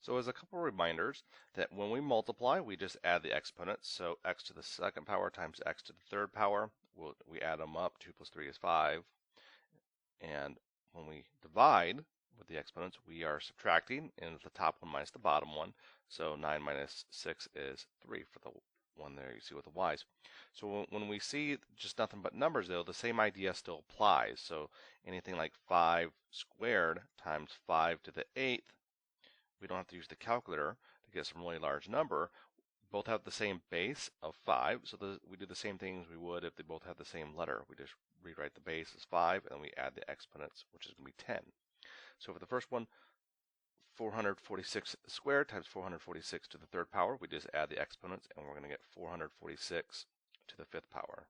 So as a couple of reminders that when we multiply, we just add the exponents. So x to the second power times x to the third power, we add them up. 2 plus 3 is 5. And when we divide with the exponents, we are subtracting, and the top one minus the bottom one. So 9 minus 6 is 3 for the one there you see with the y's. So when we see just nothing but numbers, though, the same idea still applies. So anything like 5 squared times 5 to the 8th, we don't have to use the calculator to get some really large number. Both have the same base of 5, so we do the same thing as we would if they both had the same letter. We just rewrite the base as 5, and we add the exponents, which is going to be 10. So for the first one, 446 squared times 446 to the third power, we just add the exponents, and we're going to get 446 to the fifth power.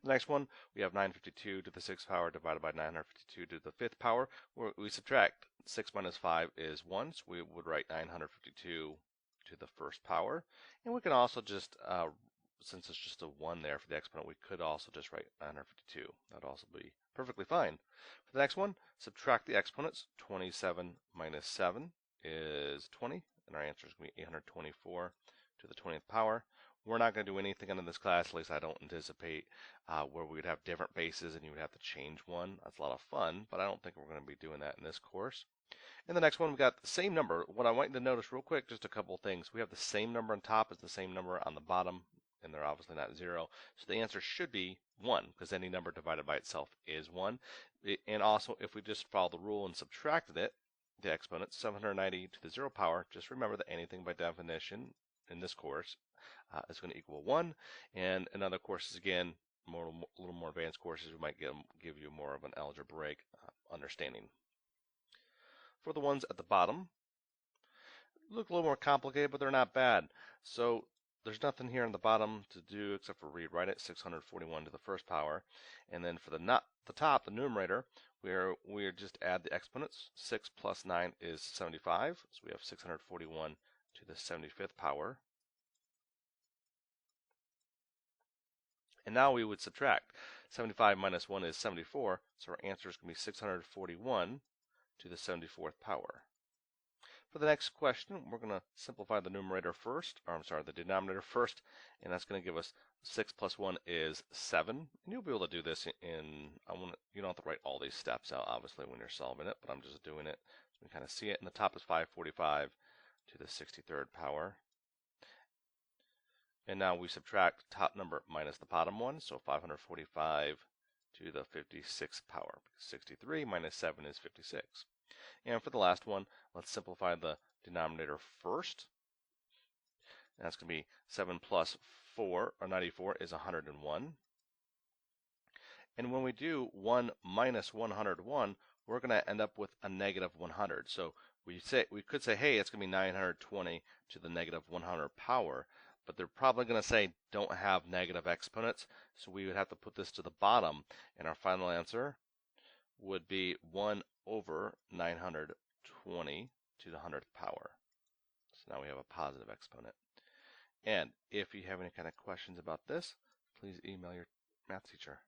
The next one, we have 952 to the sixth power divided by 952 to the fifth power, where we subtract. 6 minus 5 is 1, so we would write 952 to the first power. And we can also just, since it's just a 1 there for the exponent, we could also just write 952. That would also be perfectly fine. For the next one, subtract the exponents. 27 minus 7 is 20, and our answer is going to be 824 to the 20th power. We're not going to do anything in this class, at least I don't anticipate, where we would have different bases and you would have to change one. That's a lot of fun, but I don't think we're going to be doing that in this course. In the next one, we've got the same number. What I want you to notice real quick, just a couple of things. We have the same number on top as the same number on the bottom, and they're obviously not 0. So the answer should be 1, because any number divided by itself is 1. And also, if we just follow the rule and subtracted it, the exponent, 790 to the 0 power, just remember that anything by definition in this course is going to equal 1. And in other courses, again, a little more advanced courses, we might give you more of an algebraic understanding. For the ones at the bottom, look a little more complicated, but they're not bad. So there's nothing here on the bottom to do except for rewrite it, 641 to the first power. And then for the top, the numerator, we just add the exponents. 6 plus 9 is 75, so we have 641 to the 75th power. And now we would subtract. 75 minus 1 is 74, so our answer is going to be 641 to the 74th power. For the next question, we're going to simplify the numerator first, or I'm sorry, the denominator first, and that's going to give us 6 plus 1 is 7. And you'll be able to do this you don't have to write all these steps out, obviously, when you're solving it, but I'm just doing it so we can kind of see it. And the top is 545 to the 63rd power. And now we subtract the top number minus the bottom one, so 545 to the 56th power. 63 minus 7 is 56. And for the last one, let's simplify the denominator first. And that's going to be 7 plus 4, or 94, is 101. And when we do 1 minus 101, we're going to end up with a negative 100. So we could say, hey, it's going to be 920 to the negative 100 power. But they're probably going to say don't have negative exponents, so we would have to put this to the bottom, and our final answer would be 1 over 920 to the 100th power. So now we have a positive exponent. And if you have any kind of questions about this, please email your math teacher.